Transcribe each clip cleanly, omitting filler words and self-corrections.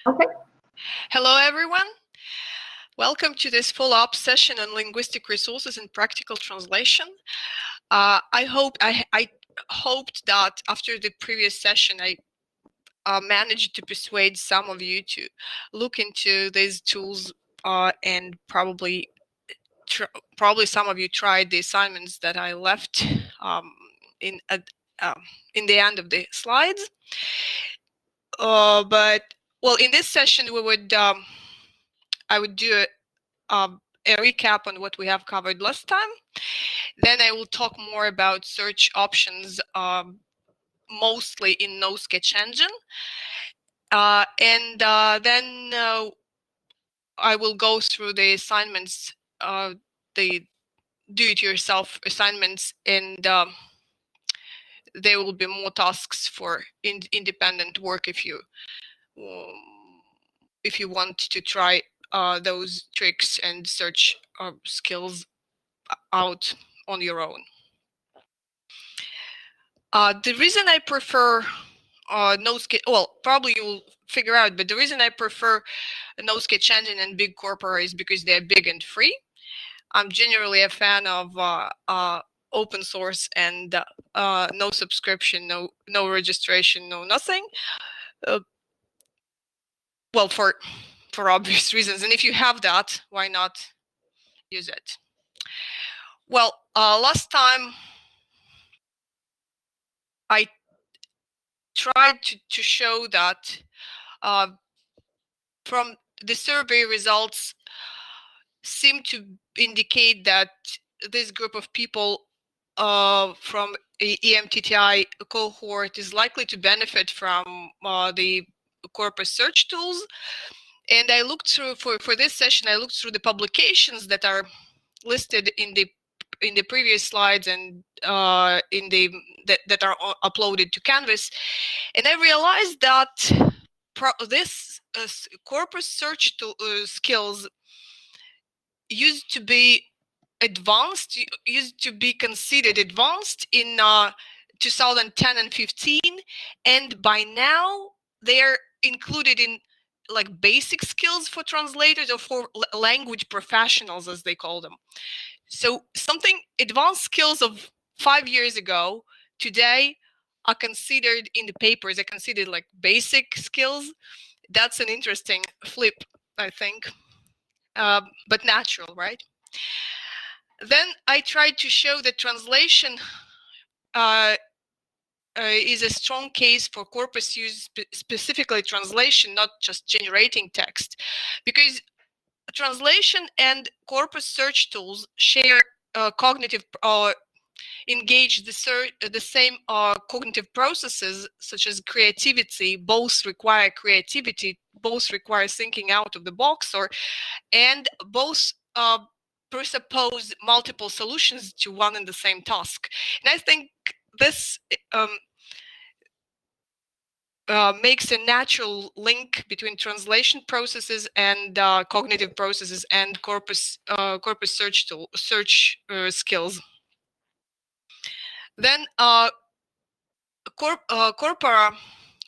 Okay. Hello, everyone. Welcome to this follow-up session on linguistic resources and practical translation. I hoped that after the previous session, I managed to persuade some of you to look into these tools, and probably some of you tried the assignments that I left in the end of the slides. But in this session, I would do a recap on what we have covered last time. Then I will talk more about search options, mostly in no sketch engine. And then I will go through the assignments, the do-it-yourself assignments, and there will be more tasks for independent work if you want to try those tricks and search skills out on your own. The reason I prefer no sketch, probably you'll figure out, but the reason I prefer no sketch engine and big corpora is because they're big and free. I'm generally a fan of open source and no subscription, no registration, no nothing. Well, for obvious reasons. And if you have that, why not use it? Well, last time I tried to show that from the survey results seem to indicate that this group of people from a EMTTI cohort is likely to benefit from the corpus search tools. And I looked through, for this session, I looked through the publications that are listed in the previous slides and that are uploaded to Canvas, and I realized that this corpus search skills used to be advanced, used to be considered advanced in 2010 and 15, and by now they're included in like basic skills for translators or for language professionals, as they call them. So something advanced skills of 5 years ago today are considered in the papers, are considered like basic skills. That's an interesting flip, I think, but natural, right? Then I tried to show that translation is a strong case for corpus use, specifically translation, not just generating text, because translation and corpus search tools share cognitive engage the same cognitive processes, such as creativity. Both require creativity, both require thinking out of the box, and both presuppose multiple solutions to one and the same task. And I think this makes a natural link between translation processes and cognitive processes and corpus search skills. Then corpora,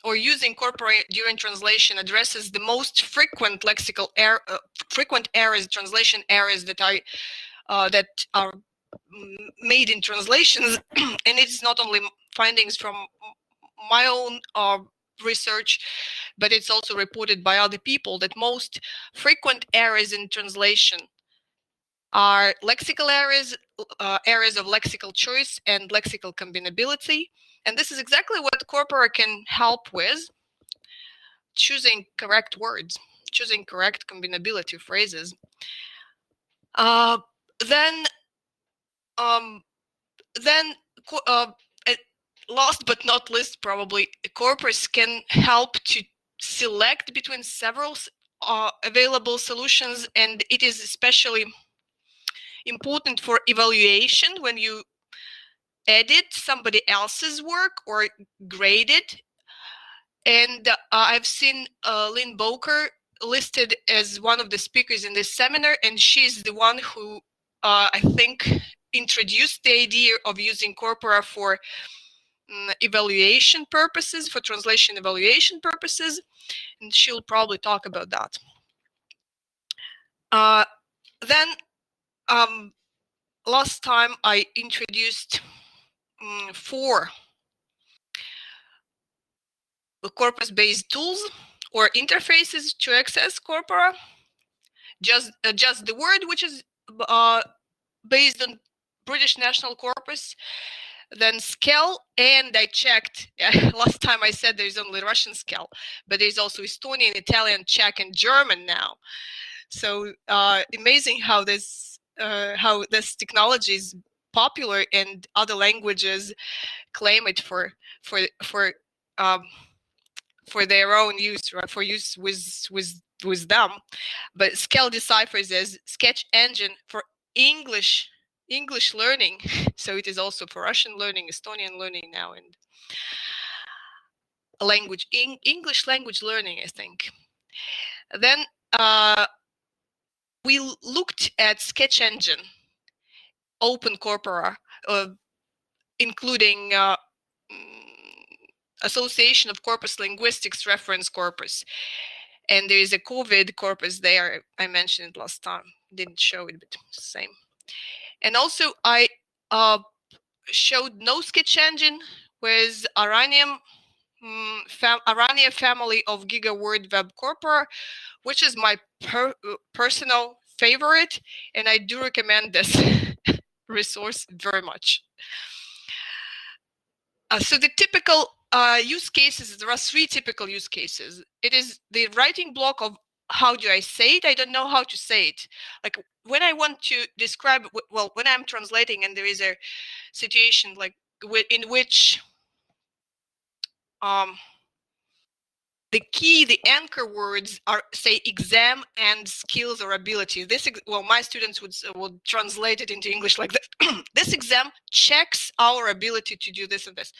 or using corpora during translation, addresses the most frequent lexical frequent errors, translation errors that are made in translations. And it's not only findings from my own research, but it's also reported by other people that most frequent errors in translation are lexical errors, errors of lexical choice and lexical combinability. And this is exactly what corpora can help with: choosing correct words, choosing correct combinability phrases. Then last but not least, probably, corpus can help to select between several available solutions, and it is especially important for evaluation when you edit somebody else's work or grade it. And I've seen Lynn Boker listed as one of the speakers in this seminar, and she's the one who I think introduced the idea of using corpora for evaluation purposes, for translation evaluation purposes, and she'll probably talk about that. Then last time I introduced 4 corpus-based tools or interfaces to access corpora. Just the word, which is based on British National Corpus, then SCEL, and I checked, last time I said there's only Russian SCEL, but there's also Estonian, Italian, Czech, and German now. So amazing how this technology is popular, and other languages claim it for their own use, right? For use with them. But SCEL deciphers as sketch engine for English learning. So it is also for Russian learning, Estonian learning now, and English language learning, I think. Then we looked at sketch engine, open corpora, including Association of Corpus Linguistics reference corpus. And there is a COVID corpus there. I mentioned it last time. Didn't show it, but same. And also I showed no sketch engine with Arania family of GigaWord web corpora, which is my personal favorite, and I do recommend this resource very much. So the typical use cases, there are 3 typical use cases. It is the writing block of how do I say it? I don't know how to say it. Like when I want to describe, well, when I'm translating and there is a situation like in which the anchor words are, say, exam and skills or ability. This, well, my students would translate it into English like that. This exam checks our ability to do this and this.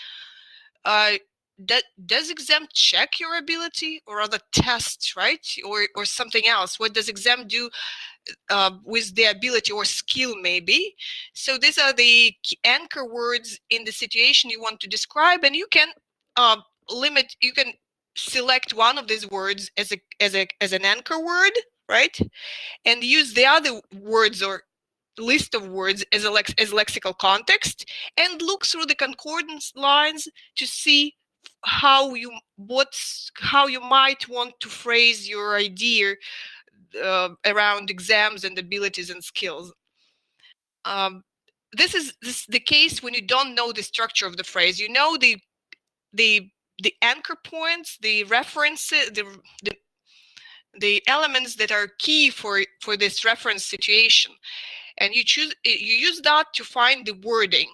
Does exam check your ability, or other tests, right? Or something else? What does exam do with the ability or skill, maybe? So these are the anchor words in the situation you want to describe, and you can you can select one of these words as an anchor word, right? And use the other words or list of words as lexical context, and look through the concordance lines to see how you might want to phrase your idea around exams and abilities and skills. This is the case when you don't know the structure of the phrase. You know the anchor points, the references, the elements that are key for this reference situation, and you use that to find the wording.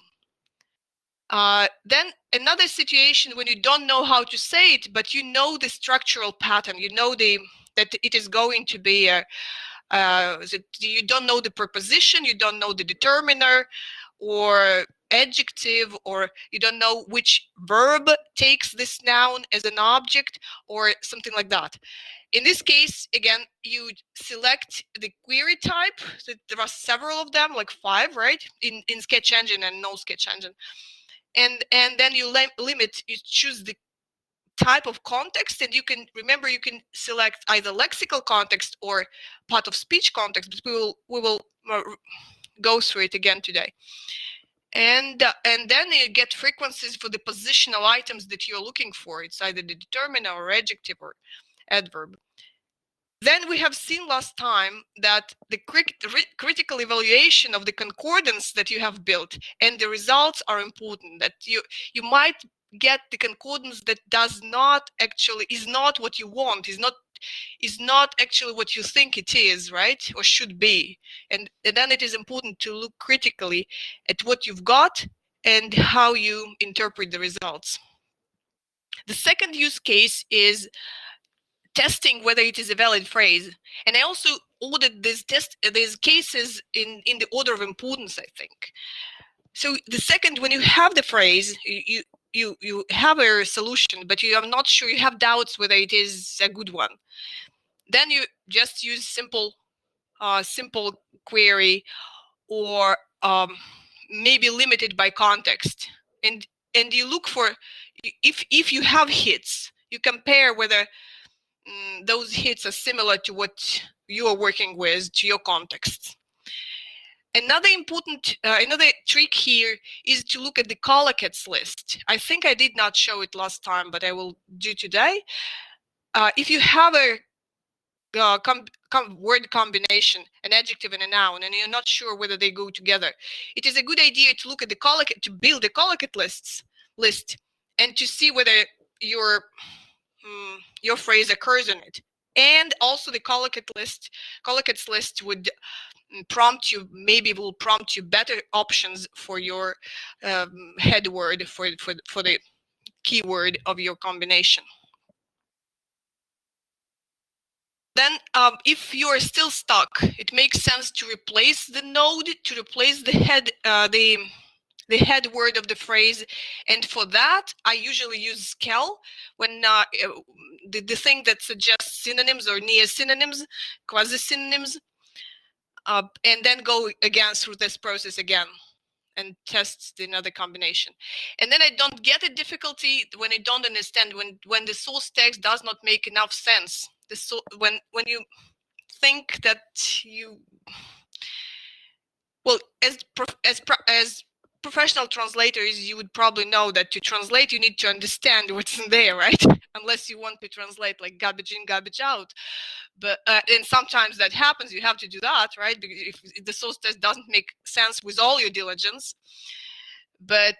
Then another situation when you don't know how to say it, but you know the structural pattern. You know that it is going to be you don't know the preposition, you don't know the determiner or adjective, or you don't know which verb takes this noun as an object, or something like that. In this case, again, you select the query type. So there are several of them, like 5, right? In Sketch Engine and no Sketch Engine. And then you you choose the type of context, and you can select either lexical context or part of speech context, but we will go through it again today. And then you get frequencies for the positional items that you're looking for. It's either the determiner or adjective or adverb. Then we have seen last time that the critical evaluation of the concordance that you have built and the results are important. That you might get the concordance that is not what you want, is not actually what you think it is, right? Or should be. And then it is important to look critically at what you've got and how you interpret the results. The second use case is testing whether it is a valid phrase. And I also ordered these cases in the order of importance, I think. So the second, when you have the phrase, you have a solution, but you are not sure, you have doubts whether it is a good one. Then you just use simple query, or maybe limited by context. And and you look for, if you have hits, you compare whether those hits are similar to what you are working with, to your context. Another important, another trick here is to look at the collocates list. I think I did not show it last time, but I will do today. If you have a word combination, an adjective and a noun, and you're not sure whether they go together, it is a good idea to look at the collocate, to build a collocate list, and to see whether your phrase occurs in it. And also the collocates list would prompt you, maybe will prompt you better options for your head word, for the keyword of your combination. Then if you are still stuck, it makes sense to replace the node, to replace the head, the head word of the phrase. And for that, I usually use scale when the thing that suggests synonyms or near synonyms, quasi synonyms, and then go again through this process again and test another combination. And then I don't get a difficulty when I don't understand, when the source text does not make enough sense. When you think that you, well, as professional translators, you would probably know that to translate, you need to understand what's in there, right? Unless you want to translate like garbage in, garbage out. But and sometimes that happens, you have to do that, right? Because if the source text doesn't make sense with all your diligence. But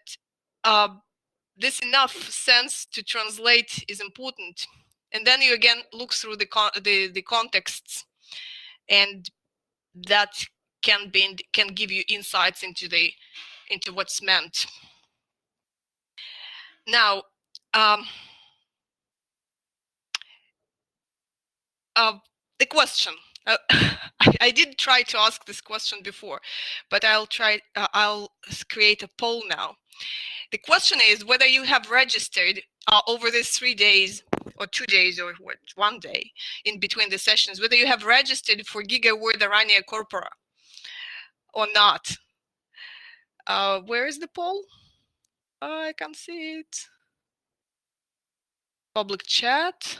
this enough sense to translate is important. And then you again look through the contexts, and that can give you insights into what's meant. Now, the question. I did try to ask this question before, but I'll create a poll now. The question is whether you have registered over these 3 days or 2 days or 1 day in between the sessions, whether you have registered for GigaWord Arania Corpora or not. Where is the poll? I can't see it. Public chat.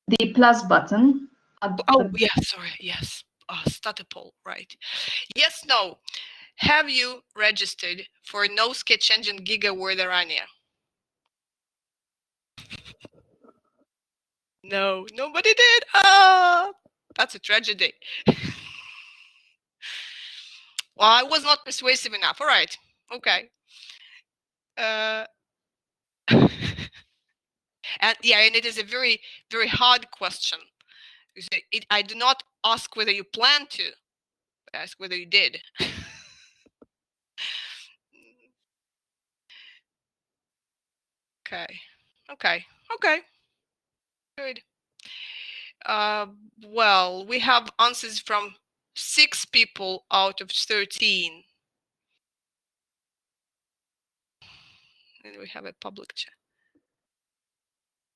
The plus button. Oh, yeah, sorry. Yes. Start a poll, right. Yes, no. Have you registered for No Sketch Engine GigaWord Arania? No, nobody did. That's a tragedy. Well, I was not persuasive enough. All right. Okay. And yeah, and it is a very, very hard question. I do not ask whether you plan to, but I ask whether you did. Okay. Okay. Okay. Good. Well, we have answers from 6 people out of 13. And we have a public chat.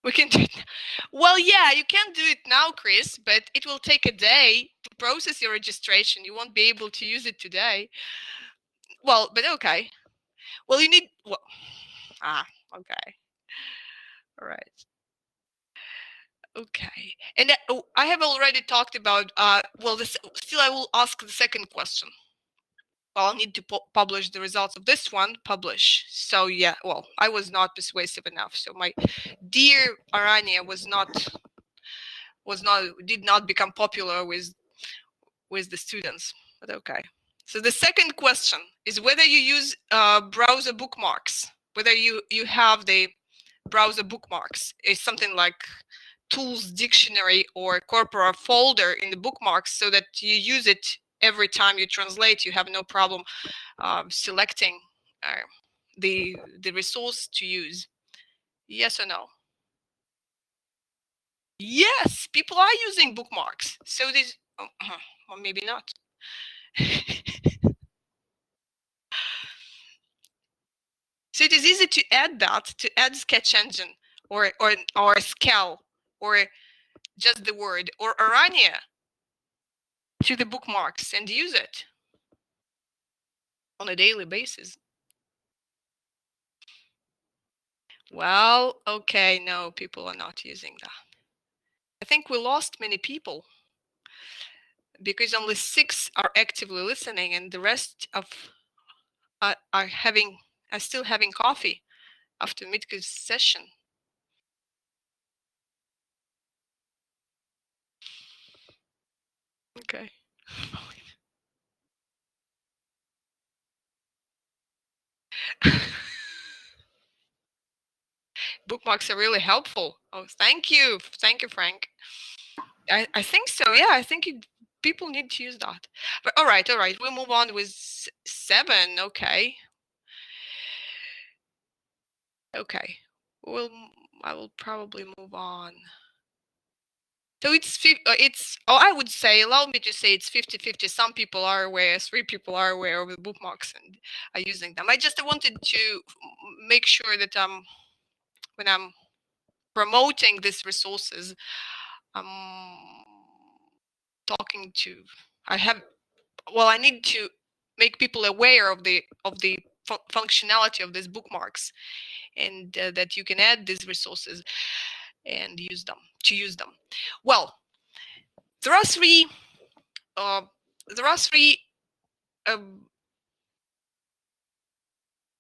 We can do it. Well, yeah, you can do it now, Chris, but it will take a day to process your registration. You won't be able to use it today. Well, but okay. Well, you need, well, okay. All right. Okay. And I have already talked about, well, still I will ask the second question. Well, I'll need to publish the results of this one, publish. So yeah, well, I was not persuasive enough. So my dear Arania did not become popular with the students, but okay. So the second question is whether you use browser bookmarks, whether you have the browser bookmarks. Is something like tools dictionary or corpora folder in the bookmarks, so that you use it every time you translate. You have no problem selecting the resource to use. Yes or no? Yes, people are using bookmarks. So this, or maybe not. So it is easy to add that, to add sketch engine or Scale or just the word or Arania. to the bookmarks and use it on a daily basis. Well, okay, no, people are not using that. I think we lost many people because only 6 are actively listening and the rest of are still having coffee after Mitka's session. Okay. Bookmarks are really helpful. Oh, thank you, Frank. I think so. Yeah, I think people need to use that. But all right, we'll move on with 7. Okay. Okay. I will probably move on. So I would say, allow me to say it's 50-50. Some people are aware, 3 people are aware of the bookmarks and are using them. I just wanted to make sure that when I'm promoting these resources, I'm talking to, I need to make people aware of the functionality of these bookmarks, and that you can add these resources and use them. Well, there are 3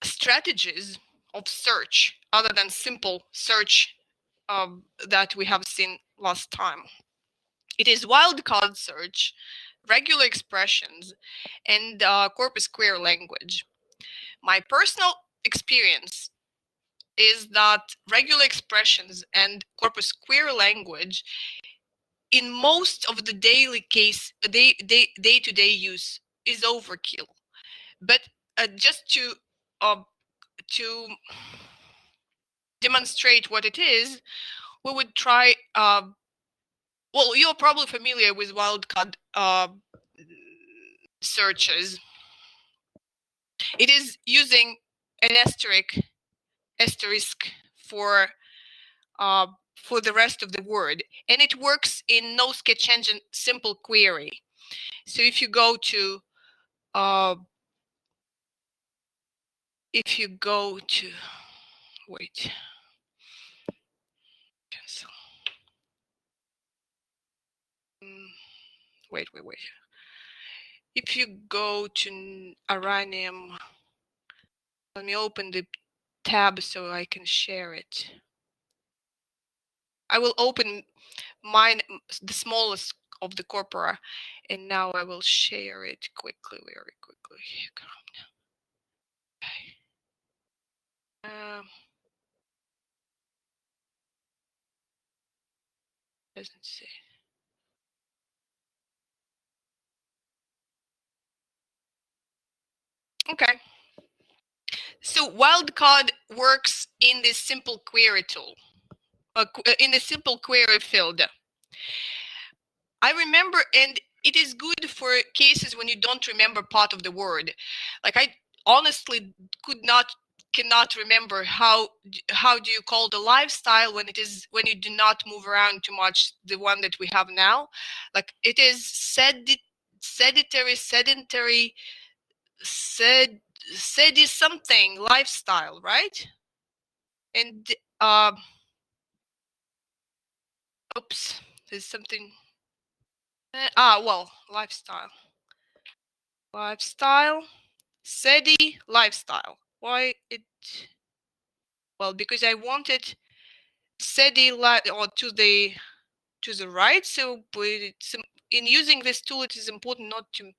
strategies of search other than simple search that we have seen last time. It is wildcard search, regular expressions, and corpus query language. My personal experience is that regular expressions and corpus query language in most of the day-to-day use is overkill. But just to demonstrate what it is, we would try. Well, you're probably familiar with wildcard searches. It is using an asterisk for the rest of the word, and it works in no sketch engine simple query. So if you go to wait, cancel. Wait. If you go to Aranium, let me open the tab so I can share it. I will open mine, the smallest of the corpora, and now I will share it quickly, very quickly. Okay. Doesn't say. Okay. So wildcard works in this simple query tool, in the simple query field. I remember, and it is good for cases when you don't remember part of the word. Like I honestly cannot remember how do you call the lifestyle when you do not move around too much, the one that we have now. Like it is sedentary, sedi something lifestyle, right? And oops, there's something. Well, lifestyle, SEDI lifestyle. Why it? Well, because I wanted SEDI or to the right. So, but in using this tool, it is important not to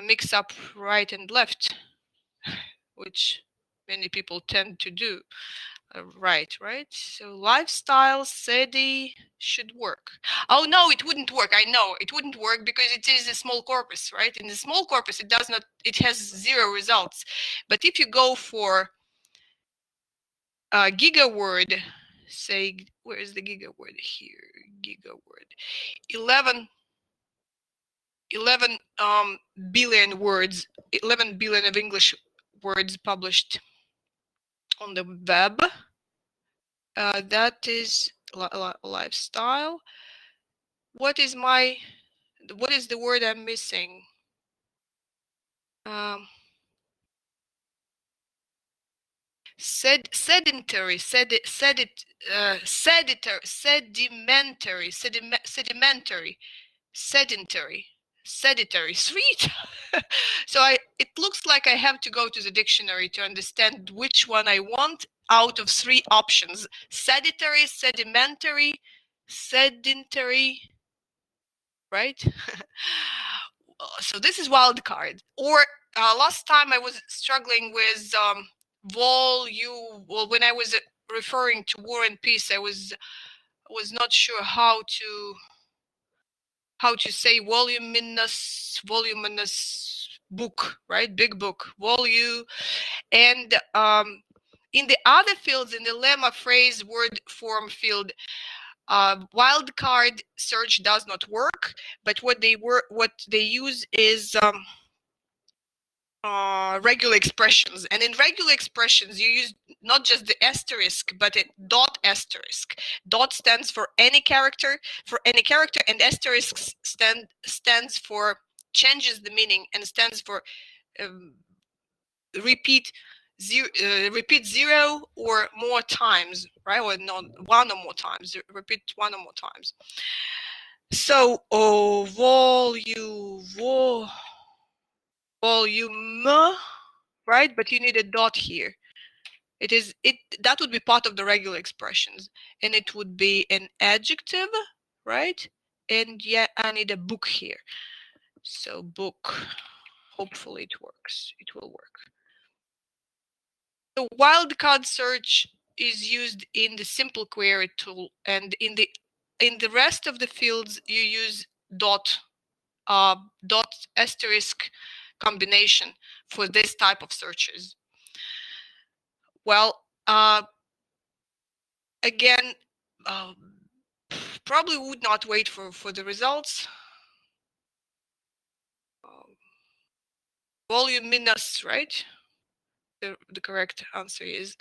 mix up right and left, which many people tend to do. Right. So lifestyle SEDI should work. Oh no, it wouldn't work. I know it wouldn't work because it is a small corpus, right? In the small corpus, it does not. It has 0 results. But if you go for gigaword, say, where is the gigaword here? Gigaword, 11 billion words, 11 billion of English words published on the web. That is lifestyle. What is my what is the word I'm missing? Sedimentary, sweet. So it looks like I have to go to the dictionary to understand which one I want out of 3 options: sedentary, sedentary, right? So this is wild card. Or last time I was struggling with well, when I was referring to War and Peace, I was not sure how to say voluminous book, right? Big book, volume. And in the other fields, in the lemma, phrase, word form field, wildcard search does not work, but what they use is regular expressions. And in regular expressions, you use not just the asterisk, but a dot asterisk. Dot stands for any character, and asterisk stands for changes the meaning and stands for repeat zero or more times, right? Or not one or more times. Repeat one or more times. So volume, right? But you need a dot here. That would be part of the regular expressions, and it would be an adjective, right? And yeah, I need a book here. So book. Hopefully it works. It will work. The wildcard search is used in the simple query tool, and in the rest of the fields you use dot asterisk combination for this type of searches. Well, again, probably would not wait for the results. Voluminous, right? The correct answer is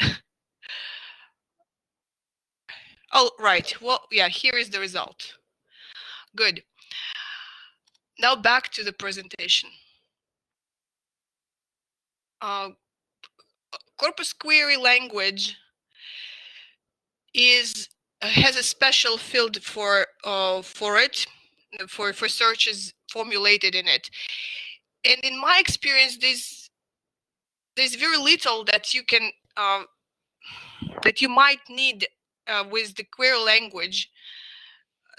oh, right. Well, yeah, here is the result. Good. Now back to the presentation. Corpus query language has a special field for searches formulated in it. And in my experience, there's very little that you can that you might need with the query language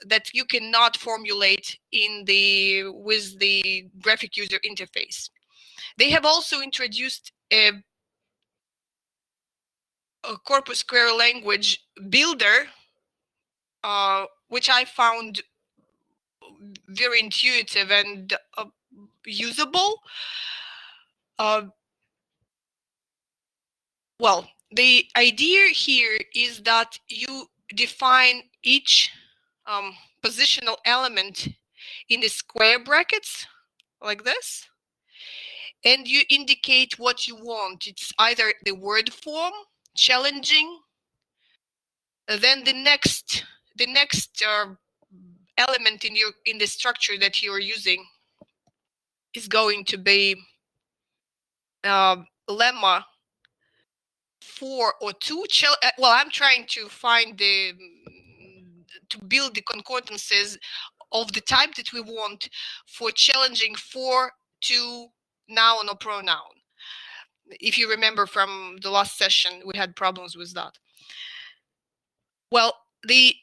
that you cannot formulate with the graphic user interface. They have also introduced a corpus query language builder, which I found very intuitive and usable. Well, the idea here is that you define each positional element in the square brackets like this, and you indicate what you want. It's either the word form, challenging, then the next element in the structure that you're using is going to be lemma 4 or 2. Well, I'm trying to find to build the concordances of the type that we want for challenging 4 to noun or pronoun. If you remember from the last session, we had problems with that. Well, the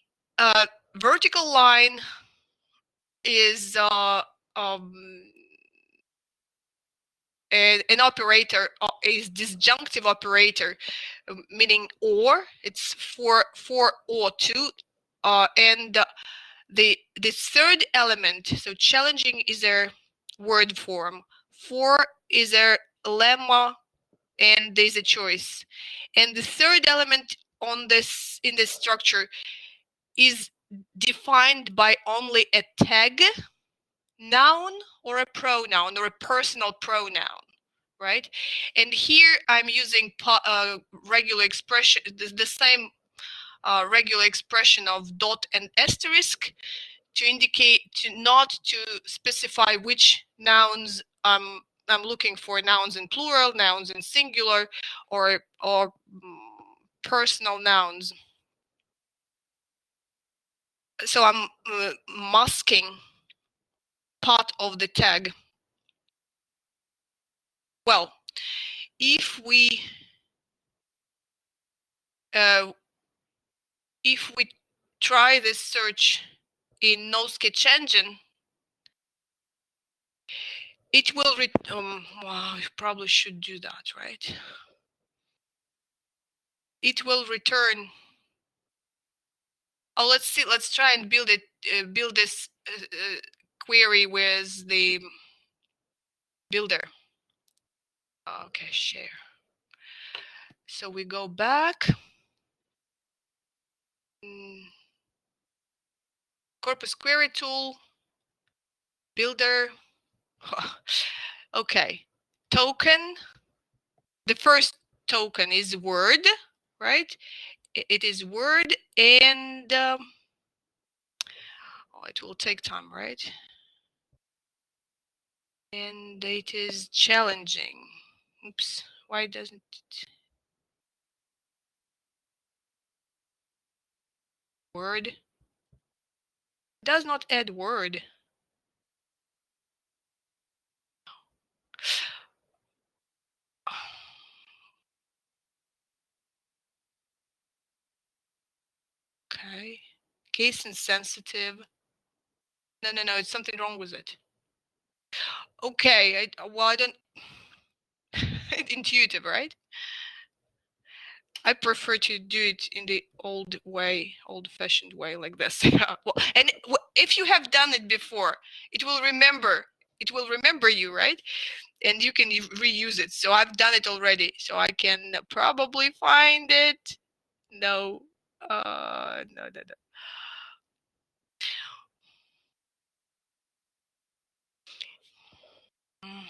vertical line is an operator, is disjunctive operator, meaning or. It's for or 2, and the third element, so challenging, is a word form, 4 is a lemma, and there's a choice. And the third element in this structure is defined by only a tag, noun or a pronoun or a personal pronoun, right? And here I'm using regular expression, the same regular expression of dot and asterisk to indicate, not to specify which nouns I'm looking for, nouns in plural, nouns in singular, or personal nouns. So I'm masking part of the tag. Well, if we try this search in no sketch engine, it will well, I probably should do that, right? It will return. Oh, let's see. Let's try and build it. Build this query with the builder. Okay, share. So we go back. Corpus query tool. Builder. Okay. Token. The first token is word, right? It is word, and oh, it will take time, right? And it is challenging. Oops, why doesn't it? Word does not add word. Okay, case insensitive. No, it's something wrong with it. Okay, well, I don't. Intuitive, right? I prefer to do it in the old way, old-fashioned way, like this. Well, and if you have done it before, it will remember. It will remember you, right? And you can reuse it. So I've done it already. So I can probably find it. No, no. Mm.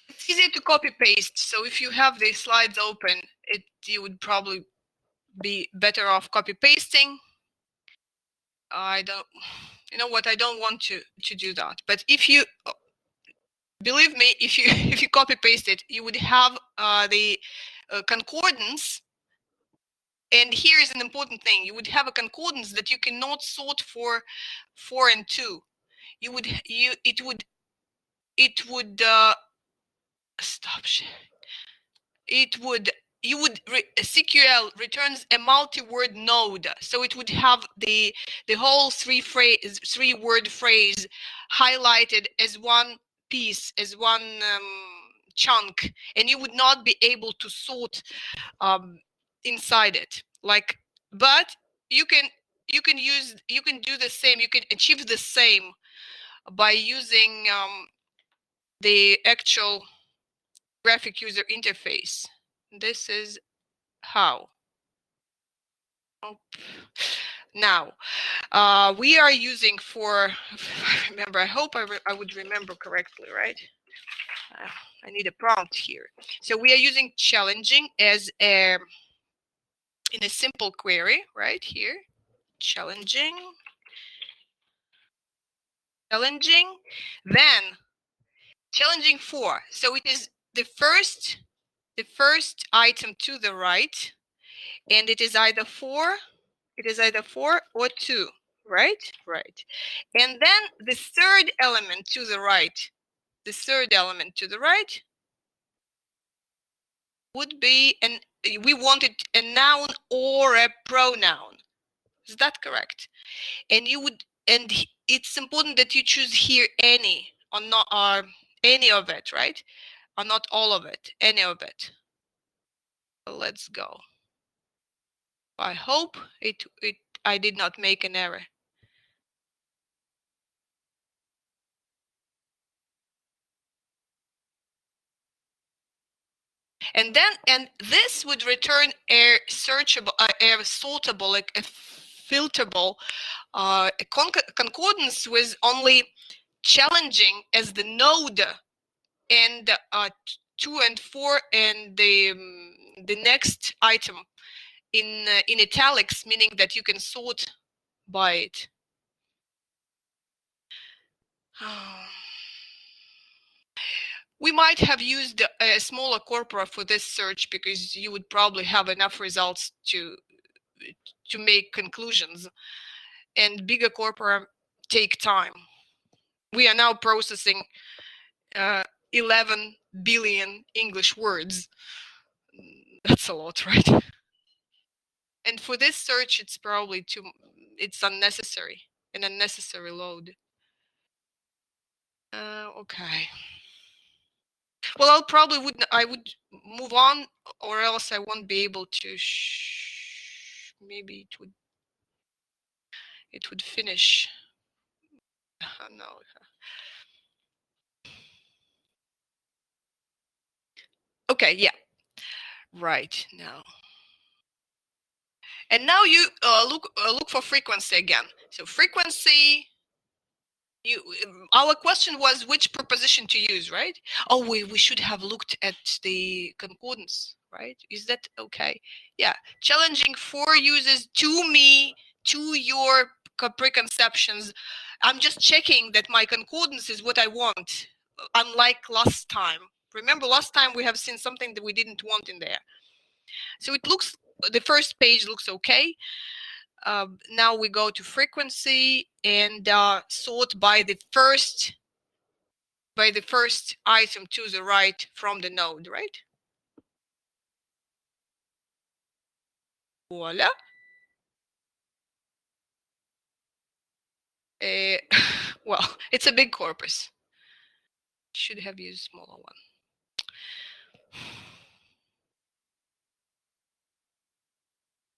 It's easy to copy paste. So if you have the slides open, you would probably be better off copy pasting. I don't, you know what? I don't want to do that. But if you believe me, if you if you copy paste it, you would have the concordance. And here is an important thing: you would have a concordance that you cannot sort for 4 and 2. It would stop sharing. SQL returns a multi-word node, so it would have the whole three-word phrase highlighted as one piece, as one chunk, and you would not be able to sort inside it. But you can do the same. You can achieve the same by using the actual graphic user interface. This is how. Now, we are using for, remember, I hope I would remember correctly, right? I need a prompt here. So we are using challenging as in a simple query, right here. Challenging. Then challenging for. So it is the first item to the right, and it is either 4 or 2, right? Right. And then the third element to the right, would be we wanted a noun or a pronoun. Is that correct? And it's important that you choose here any or not, or any of it, right? Or not all of it, any of it. Let's go. I hope I did not make an error. And this would return a searchable, a sortable, like a filterable concordance with only challenging as the node and 2 and 4, and the next item in italics, meaning that you can sort by it. We might have used a smaller corpora for this search because you would probably have enough results to make conclusions, and bigger corpora take time. We are now processing 11 billion English words. That's a lot, right? And for this search, it's probably it's unnecessary, an unnecessary load. Okay. Well, I would move on, or else I won't be able to. Maybe it would finish. No. Okay. Yeah. Right now. And now you look for frequency again. So frequency. Our question was which preposition to use, right? Oh, we should have looked at the concordance, right? Is that okay? Yeah. Challenging for users to me, to your preconceptions. I'm just checking that my concordance is what I want, unlike last time. Remember, last time we have seen something that we didn't want in there. So it looks, the first page looks okay. Now we go to frequency and sort by the first item to the right from the node, right? Voila. Well, it's a big corpus. Should have used smaller one.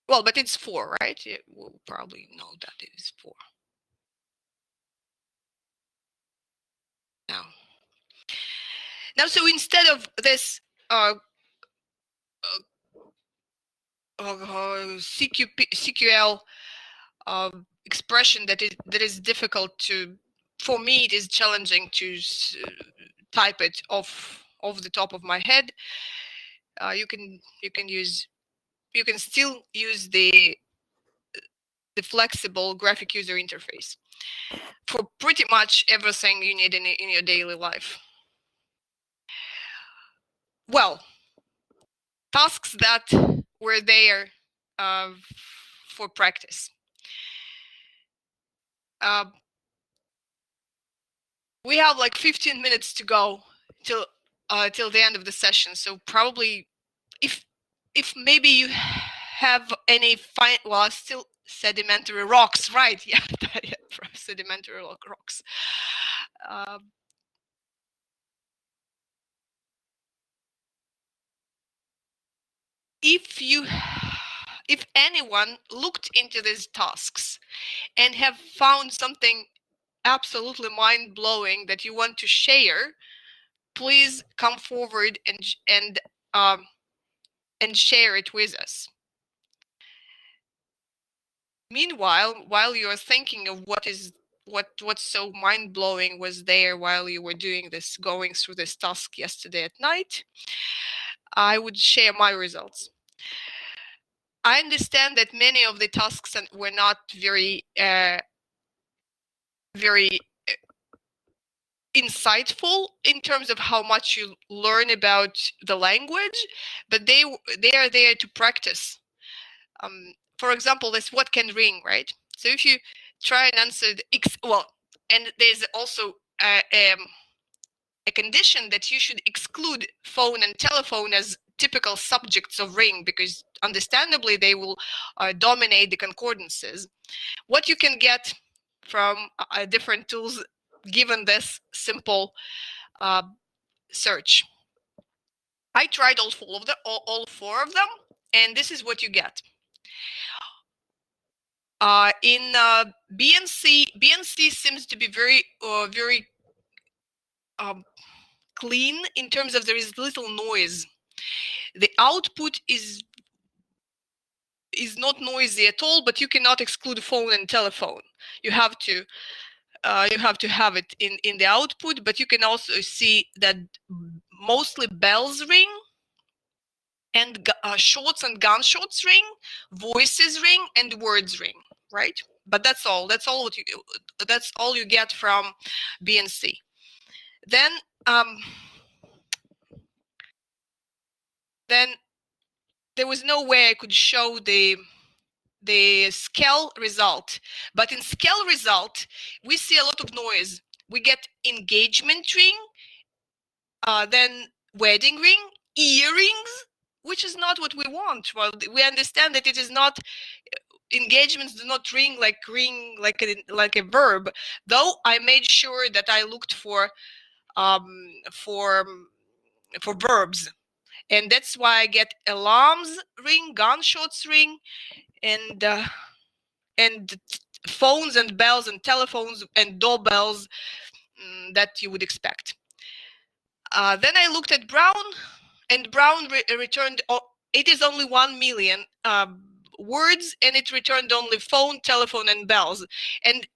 Well, but it's 4, right? We'll probably know that it is 4. Now, so instead of this CQL expression that is difficult to, for me, it is challenging to type it off the top of my head. You can still use the flexible graphic user interface for pretty much everything you need in your daily life. Well, tasks that were there for practice. We have like 15 minutes to go till the end of the session. So probably, if maybe you have any still sedimentary rocks, right? Yeah, sedimentary rocks. If anyone looked into these tasks and have found something absolutely mind-blowing that you want to share, please come forward and share it with us. Meanwhile, while you're thinking of what's so mind-blowing was there while you were doing this, going through this task yesterday at night, I would share my results. I understand that many of the tasks were not very insightful in terms of how much you learn about the language, but they are there to practice. For example, this what can ring, right? So if you try and answer and there's also a condition that you should exclude phone and telephone as typical subjects of ring, because understandably they will dominate the concordances. What you can get from different tools given this simple search. I tried all 4 of them, and this is what you get. In BNC seems to be very clean in terms of there is little noise. The output is not noisy at all, but you cannot exclude phone and telephone. You have to you have to have it in the output, but you can also see that mostly bells ring, and shots and gunshots ring, voices ring, and words ring, right? But that's all. That's all you get from BNC. Then there was no way I could show the scale result, but in scale result we see a lot of noise. We get engagement ring, then wedding ring, earrings, which is not what we want. Well, we understand that it is not, engagements do not ring like a verb, though I made sure that I looked for verbs, and that's why I get alarms ring, gunshots ring, and phones and bells and telephones and doorbells that you would expect. Then I looked at Brown, and Brown returned, it is only 1 million words, and it returned only phone, telephone, and bells. And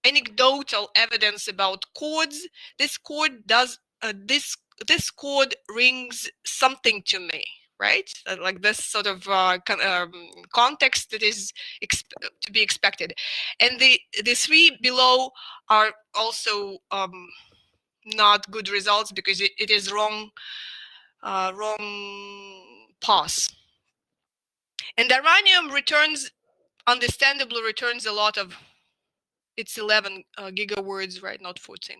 anecdotal evidence about chords. This chord does this chord rings something to me, right? Like this sort of context that is to be expected. And the three below are also not good results, because it is wrong pass. And Iranium returns, understandably returns a lot of, it's 11 gigawords, right? Not 14.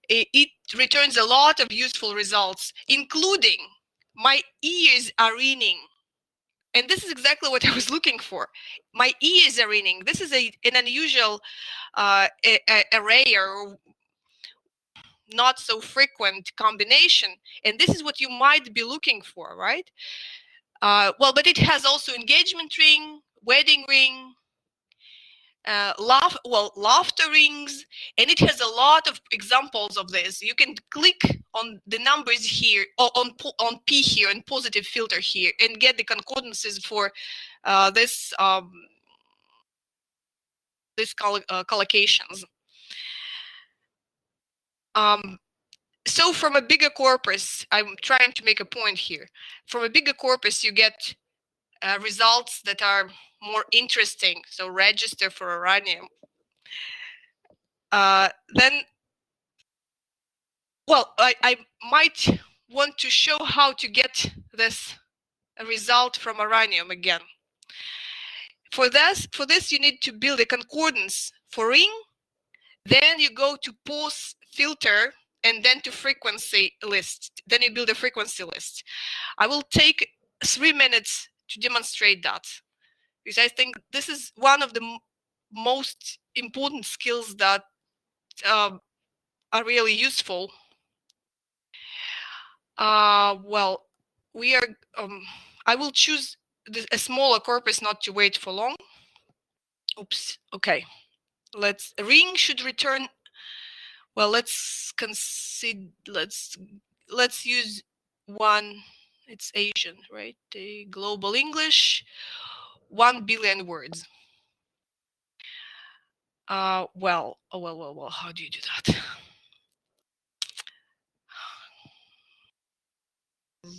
It returns a lot of useful results, including my ears are ringing. And this is exactly what I was looking for. My ears are ringing. This is an unusual array, or not so frequent combination. And this is what you might be looking for, right? Well, but it has also engagement ring, wedding ring, laughter rings, and it has a lot of examples of this. You can click on the numbers here, or on P here, and positive filter here, and get the concordances for this collocations. So from a bigger corpus, I'm trying to make a point here. From a bigger corpus, you get results that are more interesting. So register for Iranium. Then, well, I might want to show how to get this result from Iranium again. For this, you need to build a concordance for ring. Then you go to pause filter, and then to frequency list. Then you build a frequency list. I will take 3 minutes to demonstrate that, because I think this is one of the most important skills that are really useful. Well, we are. I will choose a smaller corpus, not to wait for long. Oops. Okay. Ring should return. Well, let's consider. Let's use one. It's Asian, right? The global English. 1 billion words. Well, how do you do that?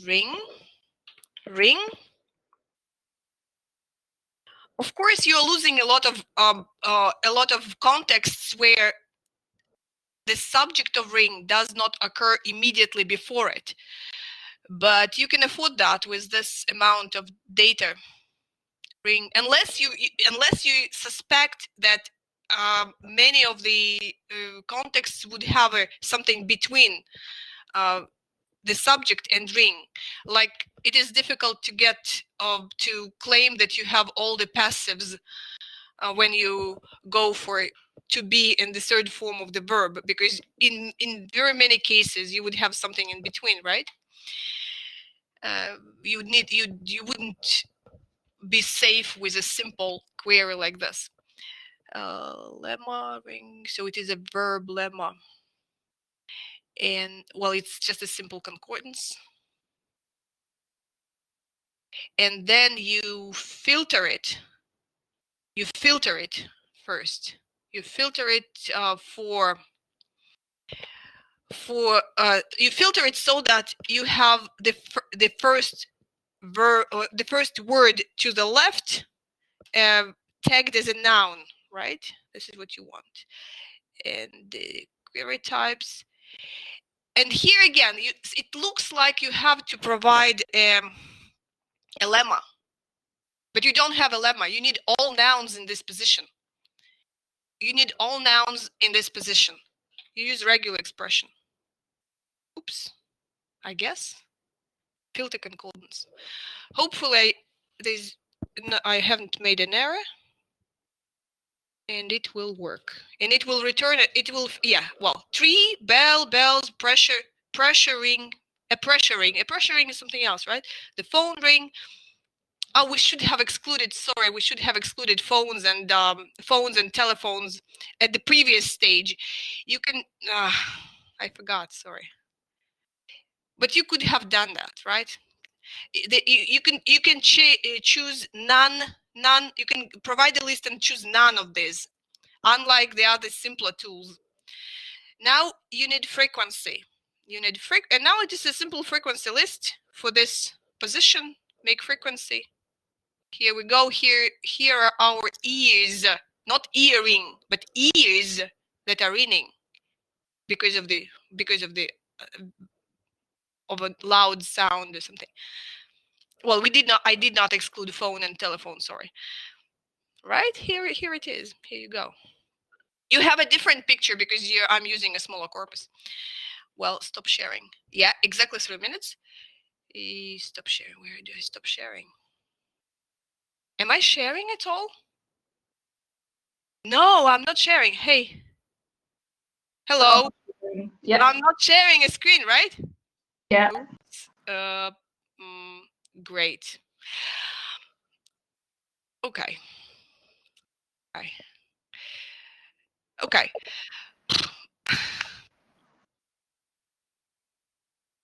Ring. Of course, you're losing a lot of contexts where the subject of ring does not occur immediately before it, but you can afford that with this amount of data. Ring, unless you suspect that many of the contexts would have something between the subject and ring. Like, it is difficult to get to claim that you have all the passives when you go for to be in the third form of the verb, because in very many cases you would have something in between, right? You wouldn't be safe with a simple query like this. Lemma ring, so it is a verb lemma, and well, it's just a simple concordance. And then you filter it. You filter it first. You filter it you filter it so that you have the first the first word to the left tagged as a noun, right? This is what you want. And the query types. And here again, it looks like you have to provide a lemma, but you don't have a lemma. You need all nouns in this position. You need all nouns in this position. You use regular expression. Oops, I guess. Filter concordance. Hopefully, I haven't made an error. And it will work. And it will return it. It will, yeah, well, tree, bell, bells, pressuring. A pressuring is something else, right? The phone ring. Oh, we should have excluded, sorry, we should have excluded phones and telephones at the previous stage. You can, I forgot, sorry. But you could have done that, right? You can choose none, you can provide a list and choose none of these, unlike the other simpler tools. Now you need frequency. And now it is a simple frequency list for this position. Make frequency. Here we go. Here are our ears, not earring, but ears that are ringing because of the of a loud sound or something. Well, I did not exclude phone and telephone, sorry. Right here it is. Here you go. You have a different picture because I'm using a smaller corpus. Well, stop sharing. Yeah, exactly 3 minutes. Stop sharing. Where do I stop sharing? Am I sharing at all? No, I'm not sharing. Hey. Hello. Yeah. I'm not sharing a screen, right? Yeah. Great. Okay. Okay.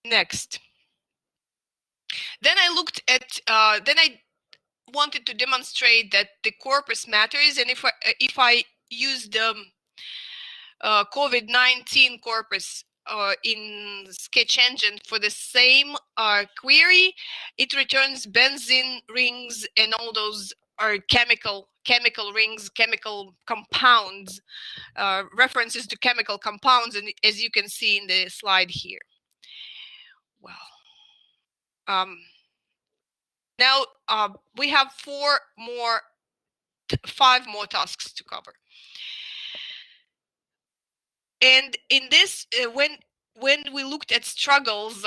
Next. Then I looked at, then I wanted to demonstrate that the corpus matters, and if I use the COVID-19 corpus in Sketch Engine for the same query, it returns benzene rings and all those are chemical rings, chemical compounds, references to chemical compounds, and as you can see in the slide here. Well, now we have 5 more tasks to cover. And in this, when we looked at struggles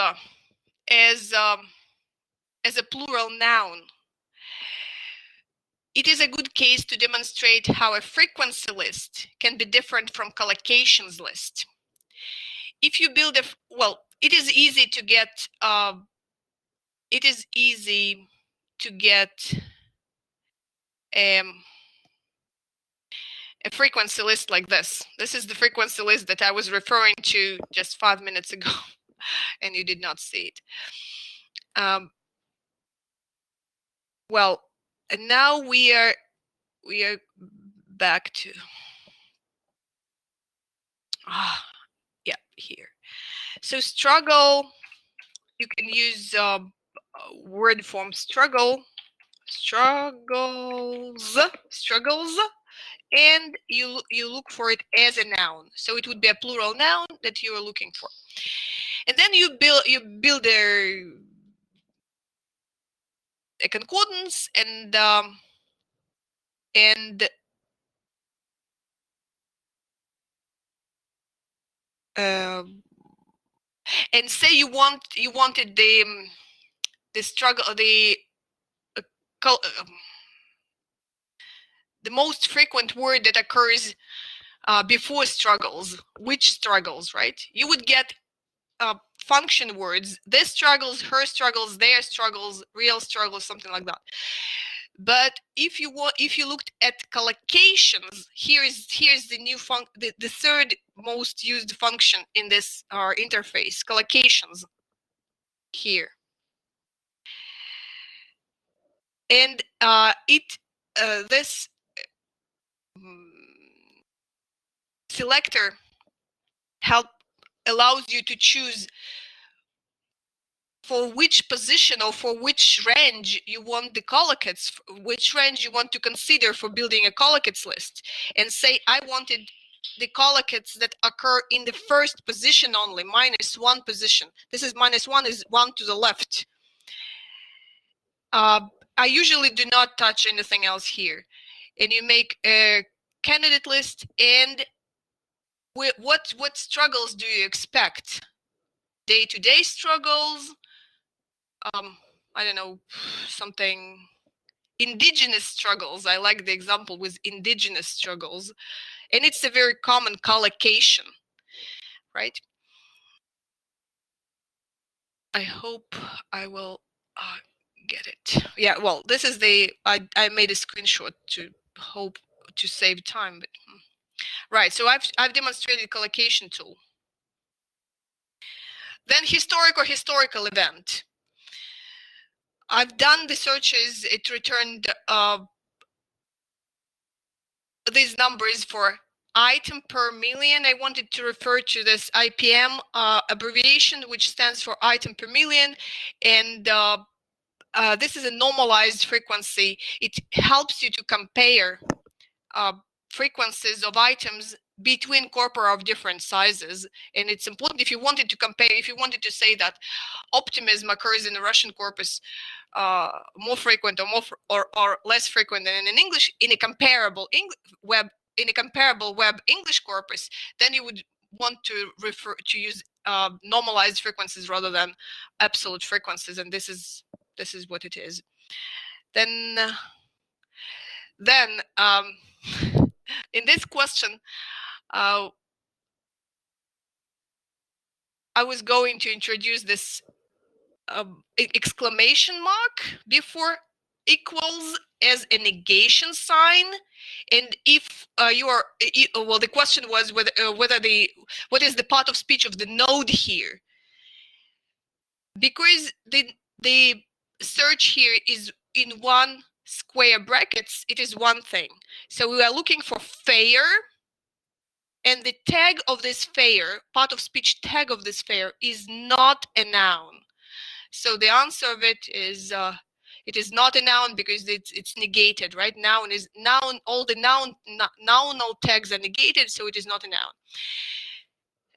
as a plural noun, it is a good case to demonstrate how a frequency list can be different from collocations list. If you build it is easy to get a frequency list like this. This is the frequency list that I was referring to just 5 minutes ago, and you did not see it. Well, and now we are back to yeah, here. So struggle, you can use word form struggles, and you look for it as a noun. So it would be a plural noun that you are looking for. And then you build a concordance and say you wanted the struggle, the most frequent word that occurs before struggles. Which struggles, right? You would get function words: this struggles, her struggles, their struggles, real struggles, something like that. But if you looked at collocations, here's the new the third most used function in this interface, collocations, here. And this selector allows you to choose for which position or for which range you want the collocates, which range you want to consider for building a collocates list, and say I wanted the collocates that occur in the first position only, -1 position. This is -1 is 1 to the left. I usually do not touch anything else here. And you make a candidate list, and what struggles do you expect? Day-to-day struggles, I don't know, something indigenous struggles. I like the example with indigenous struggles, and it's a very common collocation, right? I hope I will get it. Yeah, well, this is I made a screenshot to hope to save time, but right. So I've demonstrated collocation tool. Then historical event. I've done the searches. It returned these numbers for item per million. I wanted to refer to this IPM abbreviation, which stands for item per million, and this is a normalized frequency. It helps you to compare frequencies of items between corpora of different sizes, and it's important if you wanted to compare, if you wanted to say that optimism occurs in the Russian corpus more frequent or less frequent than in English in a comparable web English corpus, then you would want to refer to use normalized frequencies rather than absolute frequencies, and this is what it is. Then in this question, I was going to introduce this exclamation mark before equals as a negation sign, and if you are well, the question was whether what is the part of speech of the node here, because the search here is in one square brackets, it is one thing. So we are looking for fair, and the tag of this fair, part of speech tag of this fair, is not a noun. So the answer of it is not a noun because it's negated, right? Noun is noun. All the nounal tags are negated, so it is not a noun.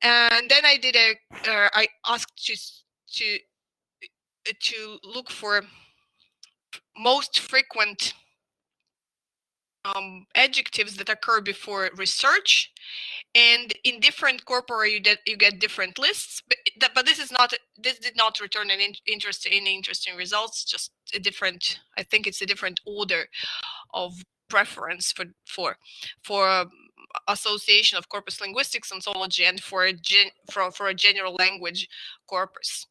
And then I did I asked to look for most frequent adjectives that occur before research, and in different corpora you get different lists. But this did not return any interesting results. Just a different. I think it's a different order of preference for association of corpus linguistics ontology and for a general language corpus.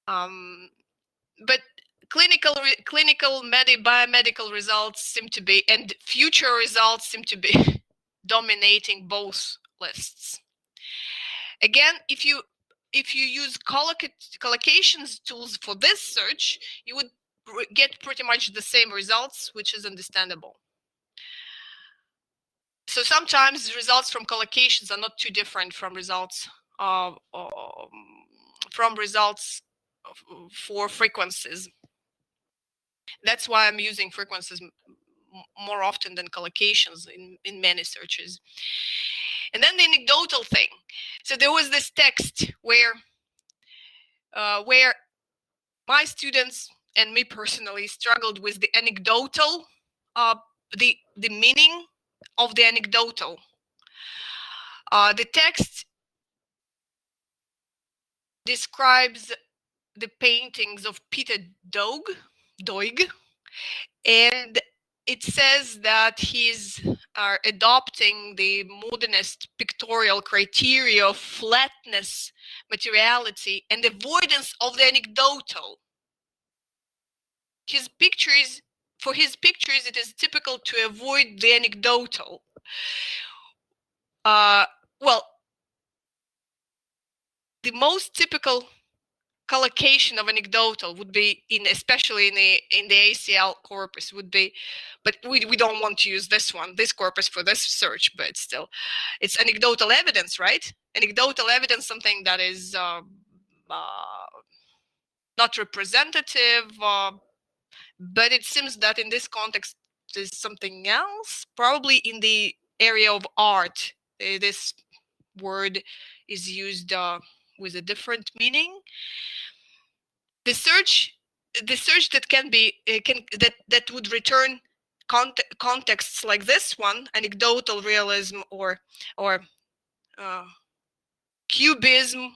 But clinical biomedical results seem to be, and future results seem to be dominating both lists. Again, if you use collocations tools for this search, you would get pretty much the same results, which is understandable. So sometimes results from collocations are not too different from results for frequencies. That's why I'm using frequencies more often than collocations in many searches. And then the anecdotal thing. So there was this text where my students and me personally struggled with the anecdotal, the meaning of the anecdotal. The text describes the paintings of Peter Doig, and it says that he's adopting the modernist pictorial criteria of flatness, materiality, and avoidance of the anecdotal. For his pictures, it is typical to avoid the anecdotal. Well, the most typical collocation of anecdotal would be especially in the ACL corpus would be, but we don't want to use this corpus for this search, but still, it's anecdotal evidence, right? Anecdotal evidence, something that is not representative, but it seems that in this context there's something else, probably in the area of art. This word is used with a different meaning. The search that can be that would return contexts like this one, anecdotal realism or cubism,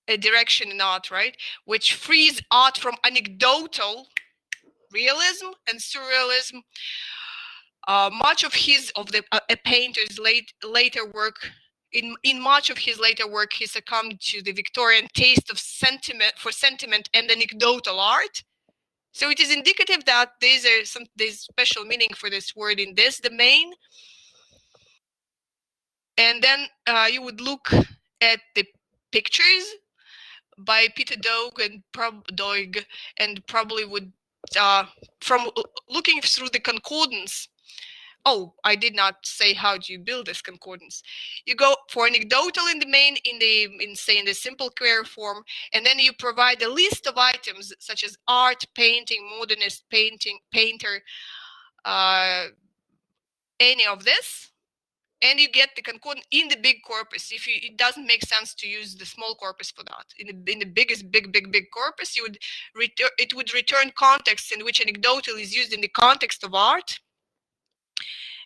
a direction in art, right, which frees art from anecdotal realism and surrealism. Much of a painter's later work, in much of his later work, he succumbed to the Victorian taste of sentiment and anecdotal art. So it is indicative that there's special meaning for this word in this domain. And then you would look at the pictures by Peter Doig and probably would, from looking through the concordance. Oh, I did not say how do you build this concordance. You go for anecdotal in the main, in the simple query form, and then you provide a list of items such as art, painting, modernist painter, any of this, and you get the concordance in the big corpus. It doesn't make sense to use the small corpus for that. In the biggest big corpus, it would return context in which anecdotal is used in the context of art.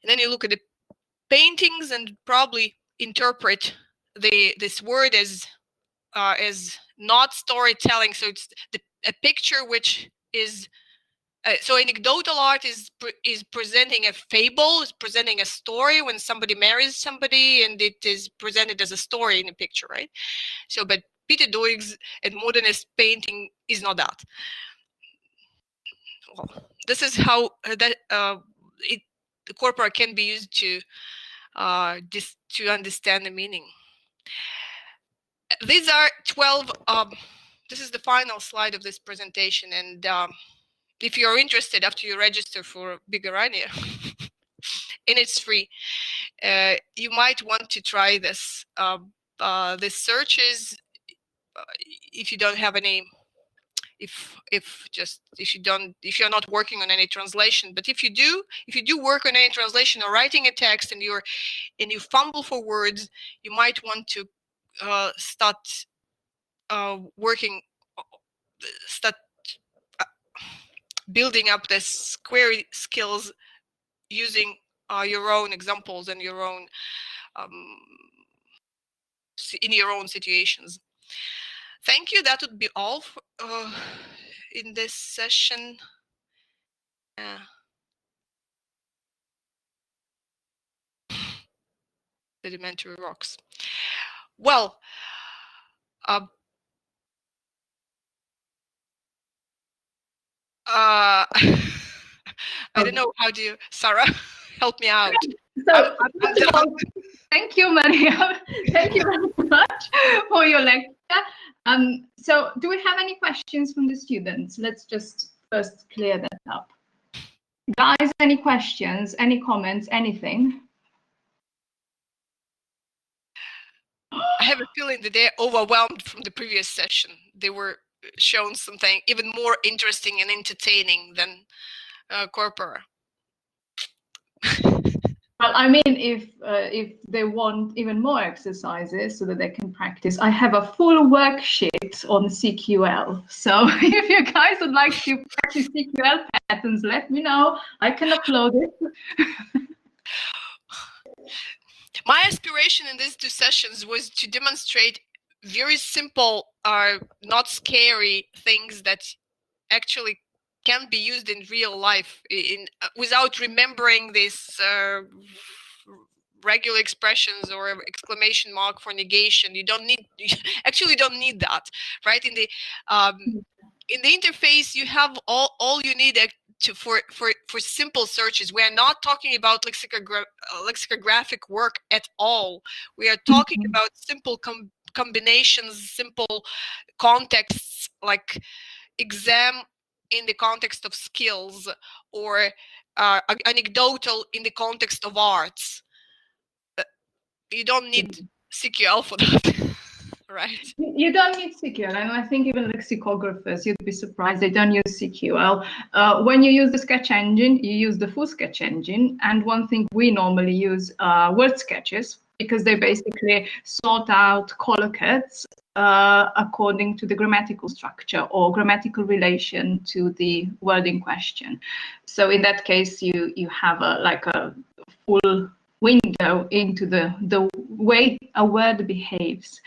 And then you look at the paintings and probably interpret this word as not storytelling. So it's a picture which is so anecdotal art is presenting a fable, is presenting a story when somebody marries somebody, and it is presented as a story in a picture, right? So, but Peter Doig's and modernist painting is not that. Well, this is how the corpora can be used to understand the meaning. These are 12. This is the final slide of this presentation, and if you're interested, after you register for Bigorania, and it's free, you might want to try this. This searches, if you don't have any. If you're not working on any translation, but if you do work on any translation or writing a text and you fumble for words, you might want to start building up this query skills using your own examples and your own in your own situations. Thank you. That would be all in this session. Sedimentary rocks. Well, I don't know. How do you, Sarah, help me out? So, thank you, Maria. Thank you very much for your lecture. So do we have any questions from the students? Let's just first clear that up. Guys, any questions, any comments, anything? I have a feeling that they're overwhelmed from the previous session. They were shown something even more interesting and entertaining than corpora. Well, I mean, if they want even more exercises so that they can practice, I have a full worksheet on CQL. So if you guys would like to practice CQL patterns, let me know. I can upload it. My aspiration in these two sessions was to demonstrate very simple, not scary things that actually can be used in real life without remembering these regular expressions or exclamation mark for negation. You don't need, actually don't need that, right? In the interface, you have all you need for simple searches. We are not talking about lexicographic work at all. We are talking about simple combinations, simple contexts, like exam in the context of skills, or anecdotal in the context of arts. You don't need CQL for that, right? You don't need CQL, and I think even lexicographers, you'd be surprised, they don't use CQL. When you use the sketch engine, you use the full sketch engine, and one thing we normally use word sketches, because they basically sort out collocates according to the grammatical structure or grammatical relation to the word in question. So in that case, you have a full window into the way a word behaves.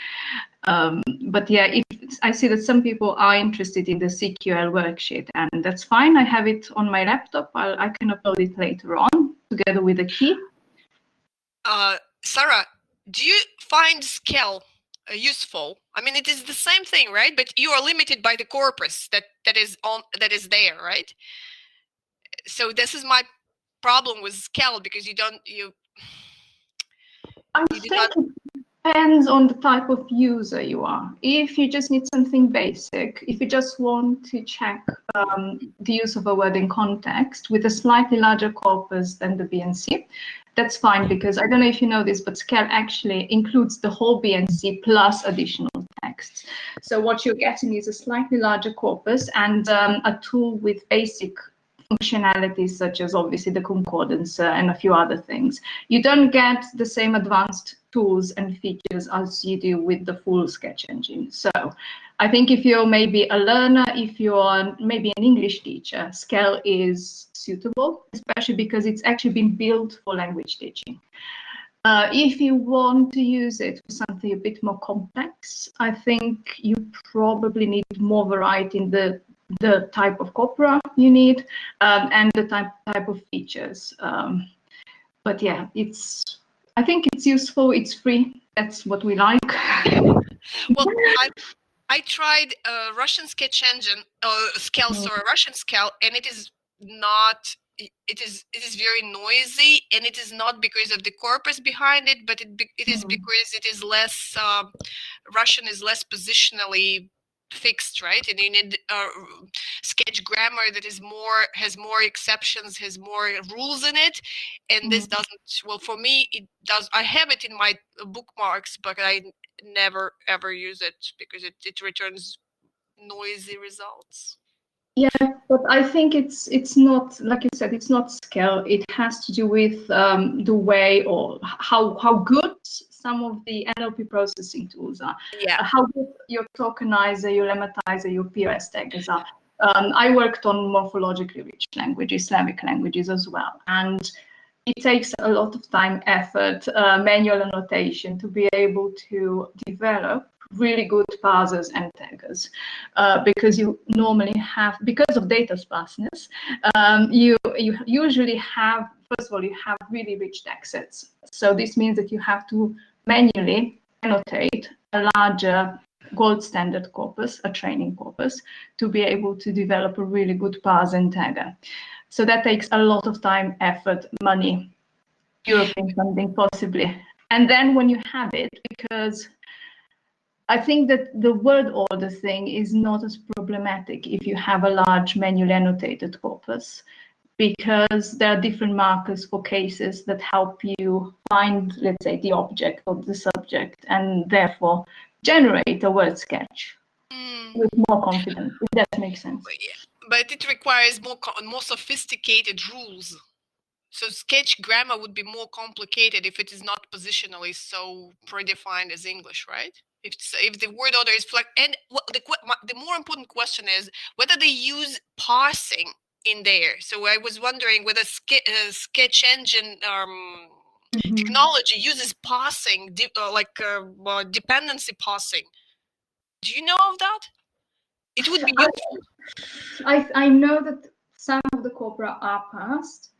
But yeah, I see that some people are interested in the CQL worksheet, and that's fine. I have it on my laptop. I can upload it later on together with the key. Sarah, do you find SCAL useful? I mean, it is the same thing, right? But you are limited by the corpus that is there, right? So this is my problem with SCAL, because I think it depends on the type of user you are. If you just need something basic, if you just want to check the use of a word in context with a slightly larger corpus than the BNC, that's fine, because I don't know if you know this, but SCAL actually includes the whole BNC plus additional texts. So what you're getting is a slightly larger corpus and a tool with basic functionalities, such as obviously the concordance and a few other things. You don't get the same advanced tools and features as you do with the full sketch engine. So I think if you're maybe a learner, if you're maybe an English teacher, SCAL is suitable, especially because it's actually been built for language teaching. If you want to use it for something a bit more complex, I think you probably need more variety in the type of corpora you need and the type of features. But yeah, I think it's useful. It's free. That's what we like. Well, I tried Russian sketch engine, SCAL, sorry, Russian SCAL, and it is not. It is very noisy, and it is not because of the corpus behind it, but it is because it is less. Russian is less positionally fixed, right? And you need sketch grammar that is has more exceptions, has more rules in it, and this doesn't. Well, for me, it does. I have it in my bookmarks, but I never ever use it because it returns noisy results. Yeah, but I think it's not, like you said, it's not SCAL. It has to do with the way or how good some of the NLP processing tools are. Yeah. How good your tokenizer, your lemmatizer, your POS taggers are. I worked on morphologically rich languages, Slavic languages as well, and it takes a lot of time, effort, manual annotation to be able to develop really good parsers and taggers, because you normally have, because of data sparseness, you usually have, first of all, you have really rich text sets. So this means that you have to manually annotate a larger gold standard corpus, a training corpus, to be able to develop a really good parser and tagger. So that takes a lot of time, effort, money, European funding possibly. And then when you have it, because I think that the word order thing is not as problematic if you have a large manually annotated corpus, because there are different markers for cases that help you find, let's say, the object or the subject, and therefore generate a word sketch with more confidence, if that makes sense. But it requires more sophisticated rules. So sketch grammar would be more complicated if it is not positionally so predefined as English, right? If the word order is and the more important question is whether they use parsing in there. So I was wondering whether sketch engine technology uses parsing, dependency parsing. Do you know of that? It would be useful. I know that some of the corpora are parsed.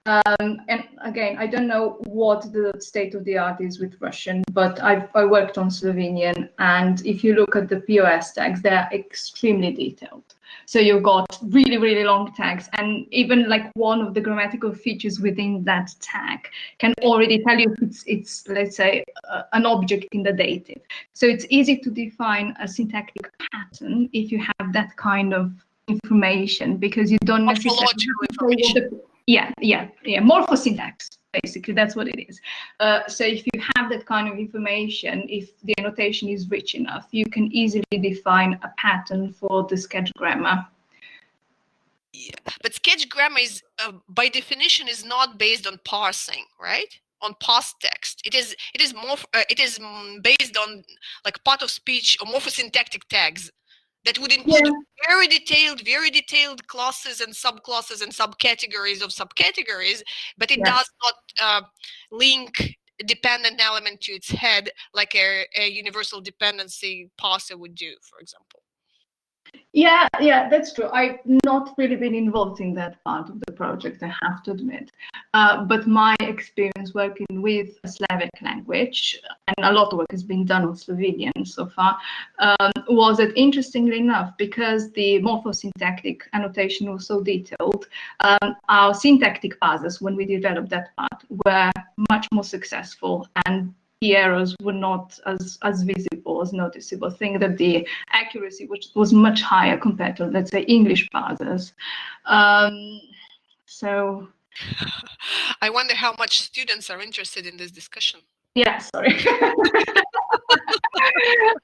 And again, I don't know what the state of the art is with Russian, but I worked on Slovenian, and if you look at the POS tags, they're extremely detailed. So you've got really, really long tags, and even like one of the grammatical features within that tag can already tell you if it's let's say, an object in the dative. So it's easy to define a syntactic pattern if you have that kind of information, because you don't necessarily information. Yeah, morphosyntax, basically, that's what it is. So if you have that kind of information, if the annotation is rich enough, you can easily define a pattern for the sketch grammar. Yeah, but sketch grammar is, by definition, is not based on parsing, right? On past text. It is based on like part of speech or morphosyntactic tags that would include very detailed classes and subclasses and subcategories of subcategories, but it does not link a dependent element to its head like a universal dependency parser would do, for example. Yeah, that's true. I've not really been involved in that part of the project, I have to admit. But my experience working with a Slavic language, and a lot of work has been done on Slovenian so far, was that, interestingly enough, because the morphosyntactic annotation was so detailed, our syntactic parsers, when we developed that part, were much more successful, and the errors were not as visible, as noticeable. I think that the accuracy was much higher compared to, let's say, English parsers. So I wonder how much students are interested in this discussion. Yeah, sorry.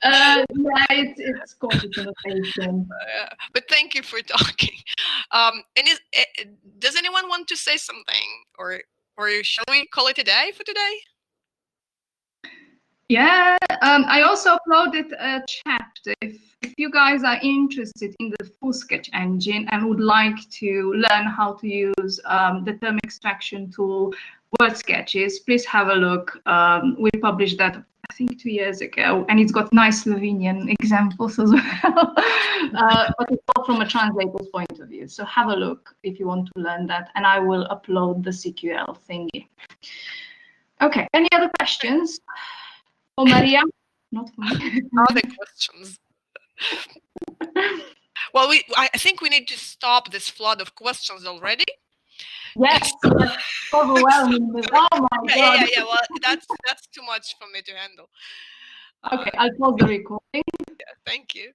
It's complicated. But thank you for talking. And does anyone want to say something, or shall we call it a day for today? Yeah, I also uploaded a chapter. If you guys are interested in the full sketch engine and would like to learn how to use the term extraction tool, word sketches, please have a look. We published that, I think, 2 years ago, and it's got nice Slovenian examples as well. But it's all from a translator's point of view. So have a look if you want to learn that, and I will upload the CQL thingy. Okay, any other questions? Oh, Maria? Not for me. Other questions? Well, I think we need to stop this flood of questions already. Yes, overwhelming. Oh my God. Yeah. Well, that's too much for me to handle. Okay, I'll pause the recording. Yeah, thank you.